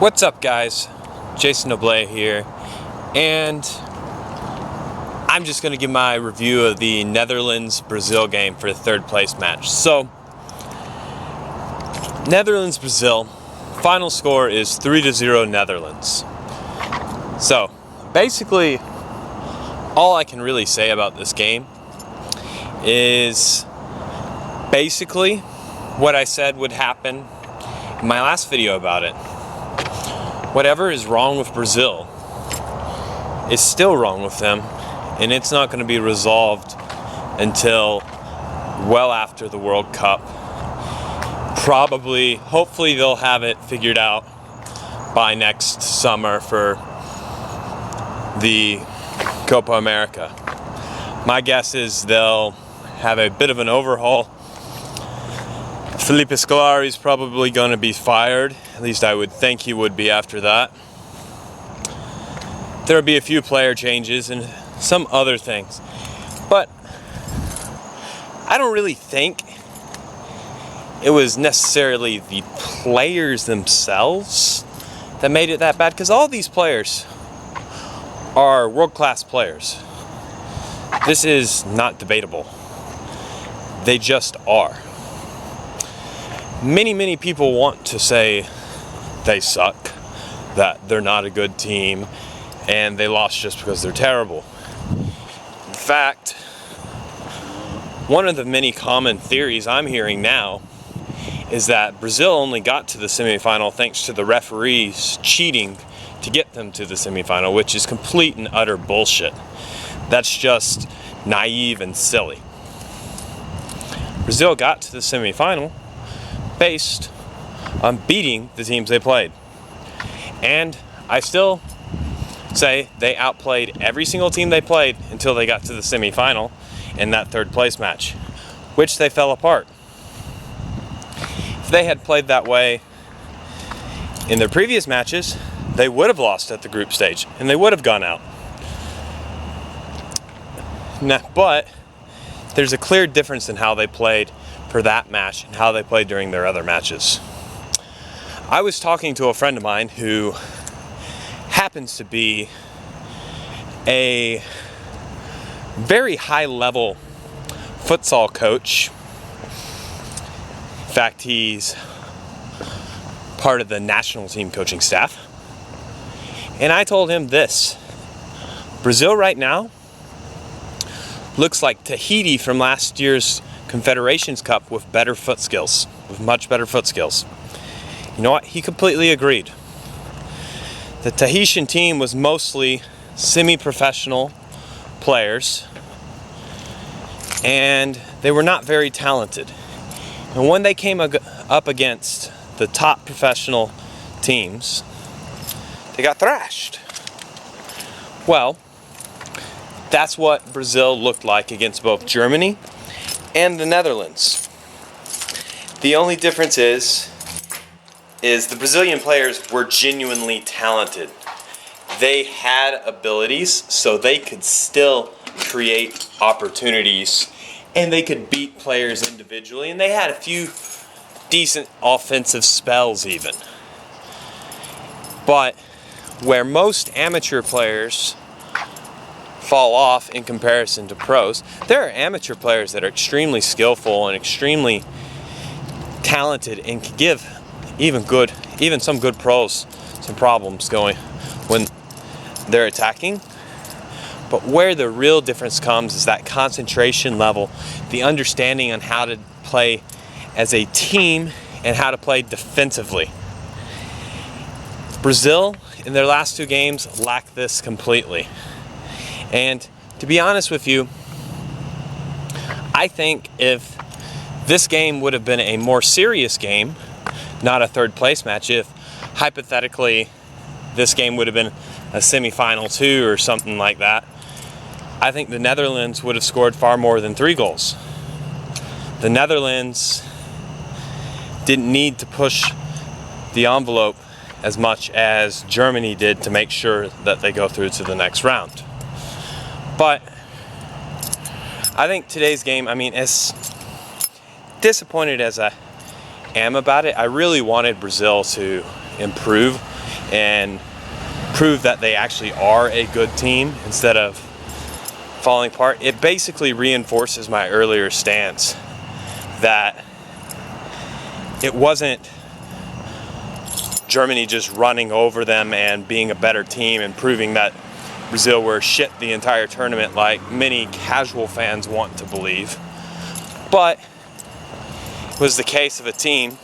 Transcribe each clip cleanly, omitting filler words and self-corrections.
What's up, guys? Jason Oblay here, and I'm just going to give my review of the Netherlands-Brazil game for the third place match. So, Netherlands-Brazil, final score is 3-0 Netherlands. So, basically, all I can really say about this game is basically what I said would happen in my last video about it. Whatever is wrong with Brazil is still wrong with them, and it's not going to be resolved until well after the World Cup. Hopefully they'll have it figured out by next summer for the Copa America. My guess is they'll have a bit of an overhaul. Felipe Scolari is probably going to be fired. At least I would think he would be after that. There'll be a few player changes and some other things. But I don't really think it was necessarily the players themselves that made it that bad, because all these players are world-class players. This is not debatable. They just are. Many people want to say they suck, that they're not a good team, and they lost just because they're terrible. In fact, one of the many common theories I'm hearing now is that Brazil only got to the semifinal thanks to the referees cheating to get them to the semifinal, which is complete and utter bullshit. That's just naive and silly. Brazil got to the semifinal based on beating the teams they played. And I still say they outplayed every single team they played until they got to the semifinal in that third place match, which they fell apart. If they had played that way in their previous matches, they would have lost at the group stage and they would have gone out. Now, but there's a clear difference in how they played for that match and how they played during their other matches. I was talking to a friend of mine who happens to be a very high-level futsal coach. In fact, he's part of the national team coaching staff. And I told him this: Brazil right now looks like Tahiti from last year's Confederations Cup with better foot skills, with much better foot skills. You know what? He completely agreed. The Tahitian team was mostly semi-professional players, and they were not very talented. And when they came up against the top professional teams, they got thrashed. Well, that's what Brazil looked like against both Germany and the Netherlands. The only difference is the Brazilian players were genuinely talented. They had abilities, so they could still create opportunities, and they could beat players individually, and they had a few decent offensive spells even. But where most amateur players fall off in comparison to pros, there are amateur players that are extremely skillful and extremely talented and can give even some good pros some problems going when they're attacking. But where the real difference comes is that concentration level, the understanding on how to play as a team and how to play defensively. Brazil, in their last two games, lacked this completely. And to be honest with you, I think if this game would have been a more serious game, not a third place match, if hypothetically this game would have been a semifinal 2 or something like that, I think the Netherlands would have scored far more than 3 goals. The Netherlands didn't need to push the envelope as much as Germany did to make sure that they go through to the next round. But I think today's game, as disappointed as I am about it, I really wanted Brazil to improve and prove that they actually are a good team instead of falling apart, it basically reinforces my earlier stance that it wasn't Germany just running over them and being a better team and proving that Brazil were shit the entire tournament like many casual fans want to believe. But it was the case of a team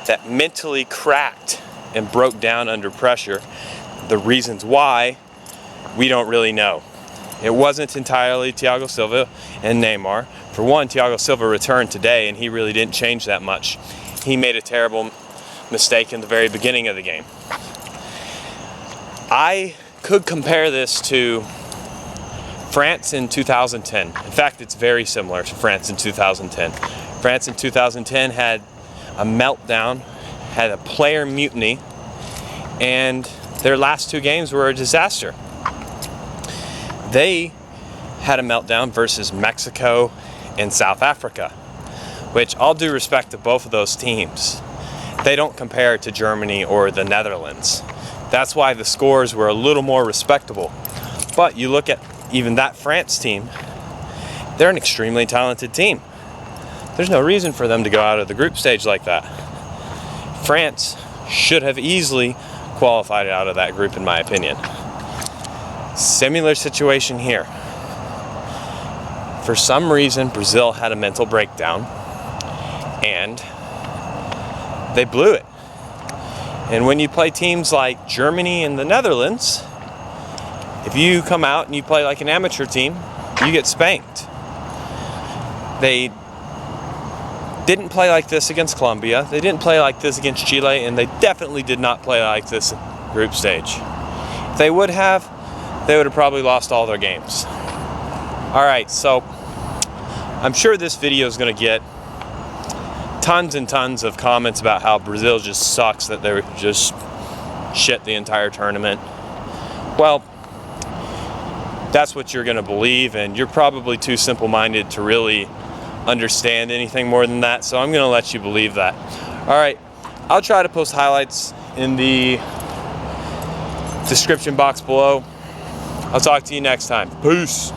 that mentally cracked and broke down under pressure. The reasons why, we don't really know. It wasn't entirely Thiago Silva and Neymar. For one, Thiago Silva returned today and he really didn't change that much. He made a terrible mistake in the very beginning of the game. I could compare this to France in 2010. In fact, it's very similar to France in 2010. France in 2010 had a meltdown, had a player mutiny, and their last two games were a disaster. They had a meltdown versus Mexico and South Africa, which, all due respect to both of those teams, they don't compare to Germany or the Netherlands. That's why the scores were a little more respectable. But you look at even that France team, they're an extremely talented team. There's no reason for them to go out of the group stage like that. France should have easily qualified out of that group, in my opinion. Similar situation here. For some reason, Brazil had a mental breakdown and they blew it. And when you play teams like Germany and the Netherlands, if you come out and you play like an amateur team, you get spanked. They didn't play like this against Colombia. They didn't play like this against Chile, and they definitely did not play like this group stage. If they would have probably lost all their games. All right, so I'm sure this video is going to get tons and tons of comments about how Brazil just sucks, that they're just shit the entire tournament. Well, that's what you're going to believe, and you're probably too simple-minded to really understand anything more than that, so I'm going to let you believe that. All right, I'll try to post highlights in the description box below. I'll talk to you next time. Peace.